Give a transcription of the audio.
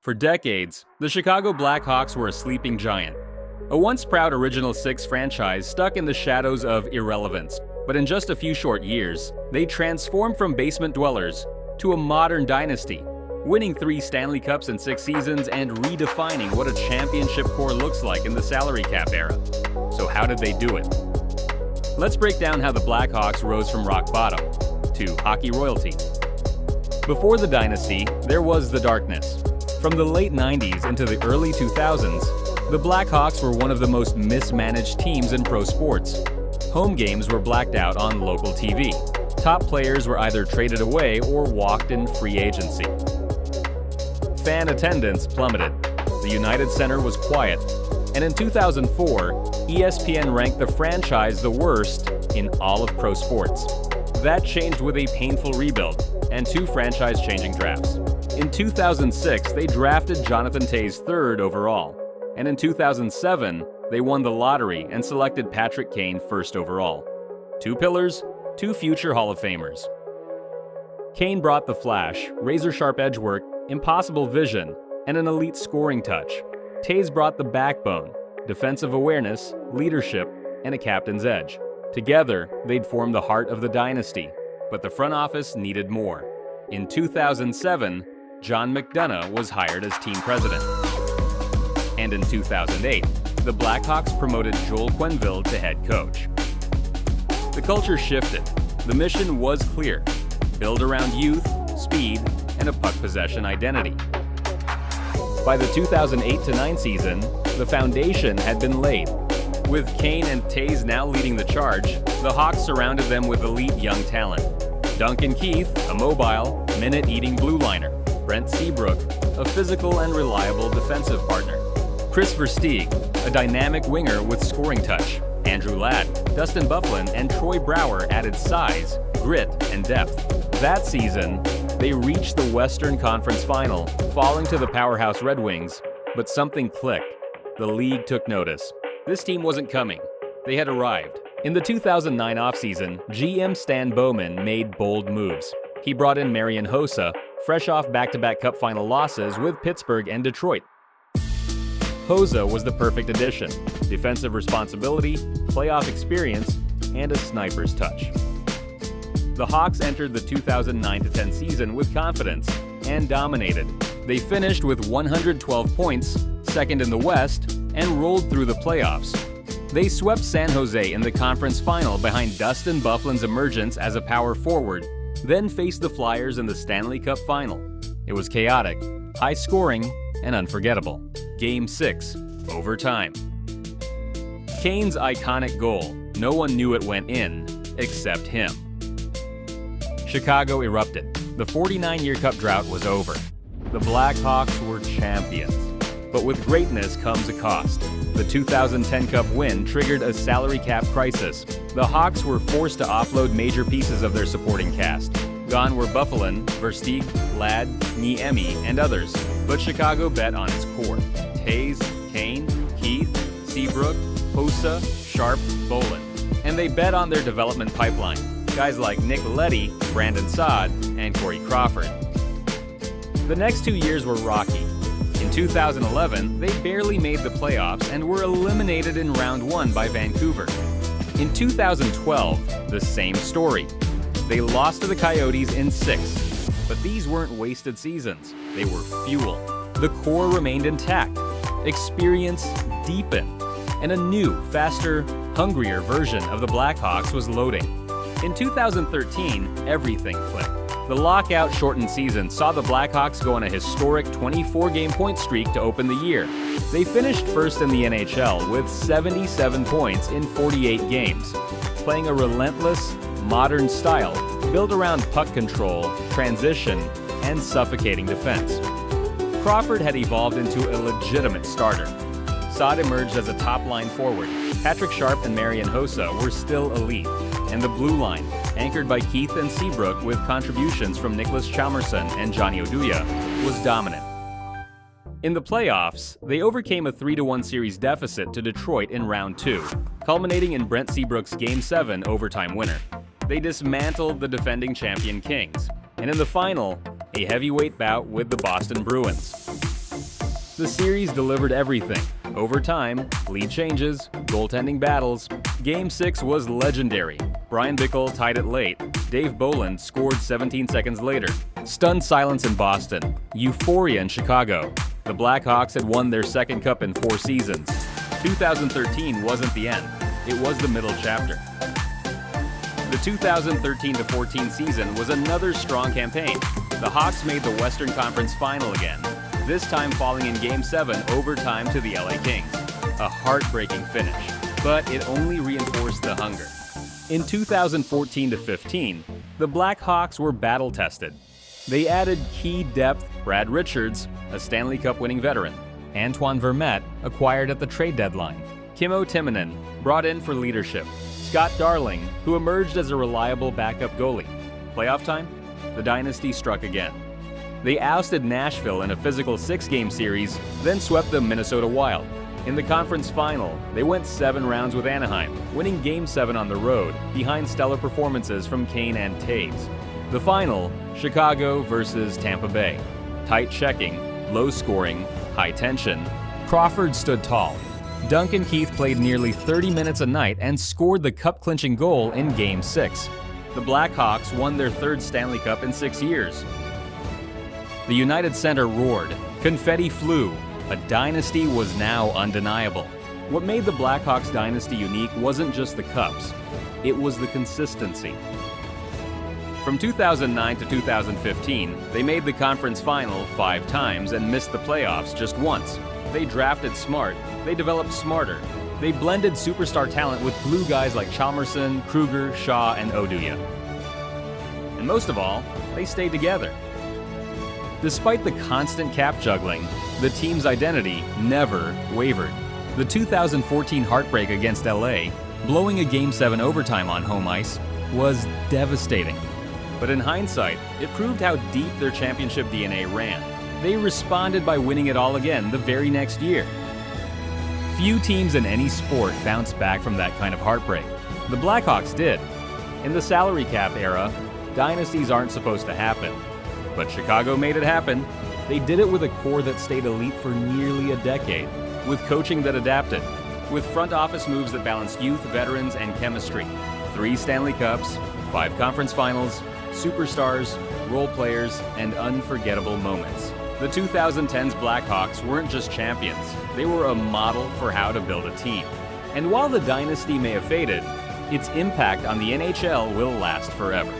For decades, the Chicago Blackhawks were a sleeping giant. A once proud Original Six franchise stuck in the shadows of irrelevance, but in just a few short years, they transformed from basement dwellers to a modern dynasty, winning 3 Stanley Cups in 6 seasons and redefining what a championship core looks like in the salary cap era. So how did they do it? Let's break down how the Blackhawks rose from rock bottom to hockey royalty. Before the dynasty, there was the darkness. From the late 90s into the early 2000s, the Blackhawks were one of the most mismanaged teams in pro sports. Home games were blacked out on local TV. Top players were either traded away or walked in free agency. Fan attendance plummeted. The United Center was quiet. And in 2004, ESPN ranked the franchise the worst in all of pro sports. That changed with a painful rebuild and 2 franchise-changing drafts. In 2006, they drafted Jonathan Toews 3rd overall. And in 2007, they won the lottery and selected Patrick Kane 1st overall. 2 pillars, 2 future Hall of Famers. Kane brought the flash, razor-sharp edge work, impossible vision, and an elite scoring touch. Toews brought the backbone, defensive awareness, leadership, and a captain's edge. Together, they'd form the heart of the dynasty, but the front office needed more. In 2007, John McDonough was hired as team president. And in 2008, the Blackhawks promoted Joel Quenneville to head coach. The culture shifted. The mission was clear: build around youth, speed, and a puck possession identity. By the 2008-09 season, the foundation had been laid. With Kane and Toews now leading the charge, the Hawks surrounded them with elite young talent. Duncan Keith, a mobile, minute-eating blue liner. Brent Seabrook, a physical and reliable defensive partner. Chris Versteeg, a dynamic winger with scoring touch. Andrew Ladd, Dustin Byfuglien, and Troy Brouwer added size, grit, and depth. That season, they reached the Western Conference Final, falling to the powerhouse Red Wings, but something clicked. The league took notice. This team wasn't coming. They had arrived. In the 2009 offseason, GM Stan Bowman made bold moves. He brought in Marian Hossa, fresh off back-to-back Cup final losses with Pittsburgh and Detroit. Hossa was the perfect addition: defensive responsibility, playoff experience, and a sniper's touch. The Hawks entered the 2009-10 season with confidence and dominated. They finished with 112 points, second in the West, and rolled through the playoffs. They swept San Jose in the conference final behind Dustin Byfuglien's emergence as a power forward, then faced the Flyers in the Stanley Cup final. It was chaotic, high-scoring, and unforgettable. Game 6, overtime. Kane's iconic goal, no one knew it went in, except him. Chicago erupted. The 49-year Cup drought was over. The Blackhawks were champions. But with greatness comes a cost. The 2010 Cup win triggered a salary cap crisis. The Hawks were forced to offload major pieces of their supporting cast. Gone were Byfuglien, Versteeg, Ladd, Niemi, and others. But Chicago bet on its core: Toews, Kane, Keith, Seabrook, Hossa, Sharp, Bolin. And they bet on their development pipeline: guys like Nick Leddy, Brandon Saad, and Corey Crawford. The next 2 years were rocky. In 2011, they barely made the playoffs and were eliminated in round 1 by Vancouver. In 2012, the same story. They lost to the Coyotes in 6. But these weren't wasted seasons. They were fuel. The core remained intact. Experience deepened. And a new, faster, hungrier version of the Blackhawks was loading. In 2013, everything clicked. The lockout-shortened season saw the Blackhawks go on a historic 24-game point streak to open the year. They finished first in the NHL with 77 points in 48 games, playing a relentless, modern style built around puck control, transition, and suffocating defense. Crawford had evolved into a legitimate starter. Saad emerged as a top-line forward. Patrick Sharp and Marian Hossa were still elite, and the blue line, anchored by Keith and Seabrook with contributions from Nicholas Chalmerson and Johnny Oduya, was dominant. In the playoffs, they overcame a 3-1 series deficit to Detroit in round 2, culminating in Brent Seabrook's Game 7 overtime winner. They dismantled the defending champion Kings, and in the final, a heavyweight bout with the Boston Bruins. The series delivered everything: overtime, lead changes, goaltending battles. Game 6 was legendary. Brian Bickle tied it late. Dave Bolland scored 17 seconds later. Stunned silence in Boston. Euphoria in Chicago. The Blackhawks had won their second cup in 4 seasons. 2013 wasn't the end. It was the middle chapter. The 2013-14 season was another strong campaign. The Hawks made the Western Conference Final again, this time falling in Game 7 overtime to the LA Kings. A heartbreaking finish, but it only reinforced the hunger. In 2014-15, the Blackhawks were battle-tested. They added key depth: Brad Richards, a Stanley Cup-winning veteran; Antoine Vermette, acquired at the trade deadline; Kimmo Timonen, brought in for leadership; Scott Darling, who emerged as a reliable backup goalie. Playoff time? The Dynasty struck again. They ousted Nashville in a physical 6-game series, then swept the Minnesota Wild. In the conference final, they went 7 rounds with Anaheim, winning Game 7 on the road, behind stellar performances from Kane and Taves. The final, Chicago versus Tampa Bay. Tight checking, low scoring, high tension. Crawford stood tall. Duncan Keith played nearly 30 minutes a night and scored the cup-clinching goal in Game 6. The Blackhawks won their 3rd Stanley Cup in 6 years. The United Center roared. Confetti flew. A dynasty was now undeniable. What made the Blackhawks dynasty unique wasn't just the cups. It was the consistency. From 2009 to 2015, they made the conference final 5 times and missed the playoffs just once. They drafted smart. They developed smarter. They blended superstar talent with glue guys like Chalmerson, Kruger, Shaw, and Oduya. And most of all, they stayed together. Despite the constant cap juggling, the team's identity never wavered. The 2014 heartbreak against LA, blowing a Game 7 overtime on home ice, was devastating. But in hindsight, it proved how deep their championship DNA ran. They responded by winning it all again the very next year. Few teams in any sport bounce back from that kind of heartbreak. The Blackhawks did. In the salary cap era, dynasties aren't supposed to happen. But Chicago made it happen. They did it with a core that stayed elite for nearly a decade, with coaching that adapted, with front office moves that balanced youth, veterans, and chemistry. 3 Stanley Cups, 5 conference finals, superstars, role players, and unforgettable moments. The 2010s Blackhawks weren't just champions, they were a model for how to build a team. And while the dynasty may have faded, its impact on the NHL will last forever.